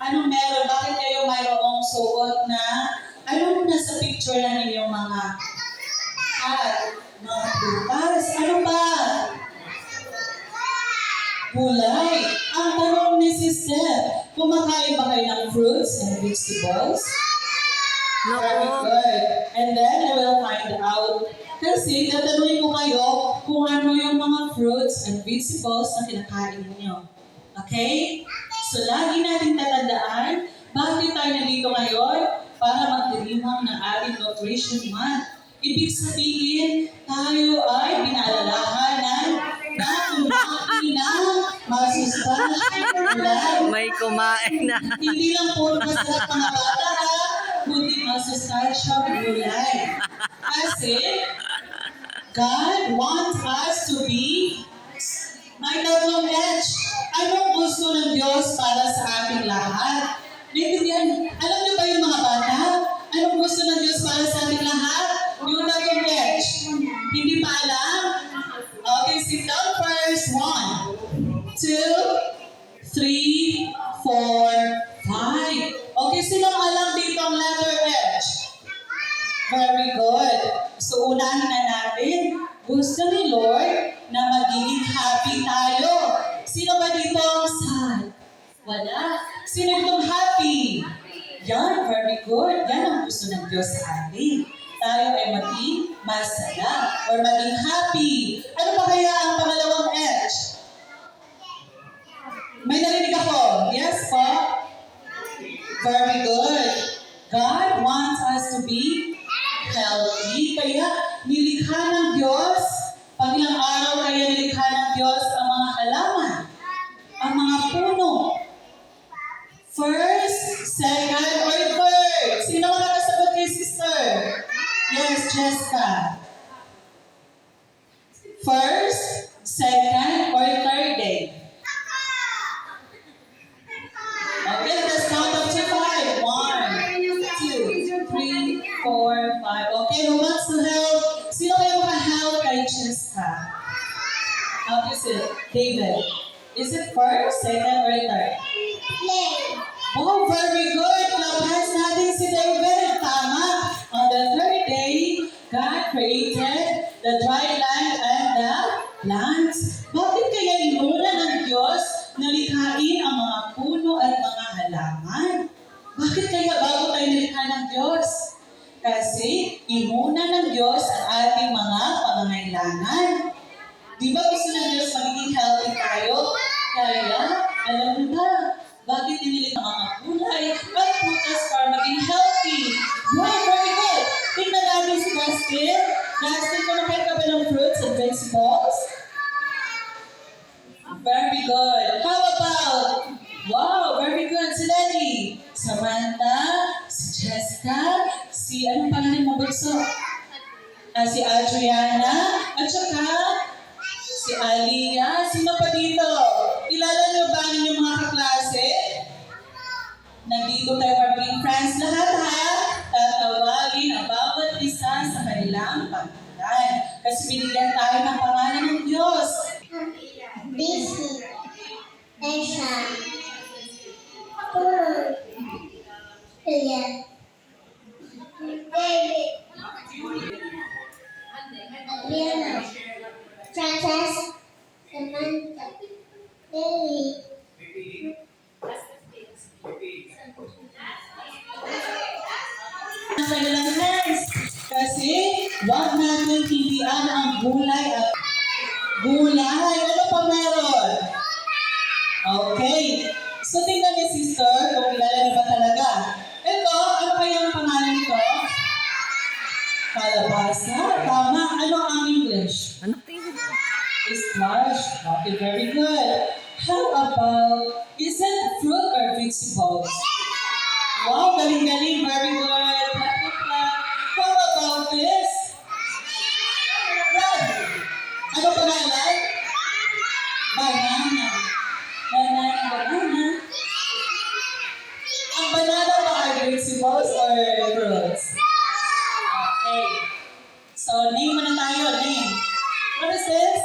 Anong meron? Bakit kayo mayroong suot na, ano na sa picture na ninyong mga mga prutas? Ano pa? Gulay. Ang tanong ni Sister, kumakain ba kayo ng fruits and vegetables? Very No. good. And then I will find out. Kasi tatanungin ko kayo kung ano yung mga fruits and vegetables na kinakain niyo. Okay? So lagi natin tatandaan, bakit tayo nandito ngayon? Para magdilimang ng ating nutrition month. Ibig sabihin, tayo ay binalalahanan na kumain ng masustansyang gulay. May kumain na. Hindi lang puro masarap mga bata ha, kundi masustansyang gulay. Kasi, God wants us to be may tatlong edge. Anong gusto ng Diyos para sa ating lahat? Alam niyo ba yung mga bata? Anong gusto ng Diyos para sa ating lahat? Yung tatlong edge. Hindi pa alam? Okay, sit down first. 1, 2, 3, 4, 5. Okay, sinong alam dito ang letter H? Very good. So, unahin na natin. Gusto ni Lord na magiging happy tayo. Sino ba dito ang sad? Wala. Sino ditong happy? Yan, very good. Yan ang gusto ng Diyos sa atin. Tayo ay maging masaya or maging happy. Ano pa kaya ang pangalawang H? May narinig ako. Yes po? Very good. God wants us to be healthy. Kaya nilikha ng Diyos, pag ilang araw kaya nilikha ng Diyos ang mga halaman, ang mga puno. First, second, or third? Sino ang nakasagot kay sister? Yes, Jessica. First, second, or third day? Okay, let's count up to 5. 1, 2, 3, 4, 5. Okay, who wants to help? Sino kayo maka-help kay Jessica? How is it? David. Is it first, second, or third? Oh, very good. Labas natin si David. Tama. On the third day, God created the dry land and the plants. Bakit kaya inuna ng Diyos na likhain ang mga puno at mga halaman? Bakit kaya bago tayo nilikha ng Diyos? Kasi inuna ng Diyos ang ating mga pangangailangan. Di ba gusto ng Diyos magiging healthy tayo? Kaya, alam mo ba, bakit inilikha ang mga gulay at prutas para maging healthy? Wow, very good! Tingnan natin si Dustin. Dustin, kumakain ka ba ng fruits and vegetables? Very good. How about, wow, very good. Si Lenny, Samantha, si Jessica, si, anong pangalan mo, Bunso? Si Adriana, at saka si Aliyah. Sino pa dito? Kilala niyo ba ang inyong mga kaklase? Nandito tayo para maging friends lahat ha. Tatawagin ang bawat isa sa kanilang pangalan. Kasi binigyan tayo ng pangalan ng Diyos. Busy, Esha, Paul, Ilya, David, Adriana, Frances, Samantha, Lily, Ang kanilang hands. Kasi huwag natin tilian ang gulay at gulay. Ano pa meron? Okay. So tingnan ni sister kung kilala niyo ba talaga. Ito, ano kayang pangalan nito? Kalabasa. Tama. Ano ang English? Ano pa yun? Squash. Okay, very good. How about, is it fruit or vegetables? Wow, galing-galing. Very good. Clap, clap, clap. How about this? Ano pangalan? Banana. Banana. Ang banana ba ay vegetables or fruits? Okay. So, name muna tayo. Name. What is this?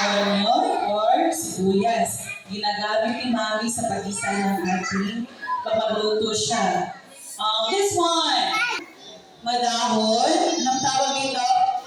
Onion or sibuyas. ginagamit ni Mami sa pag-isa ng ating kapagluto siya. This one,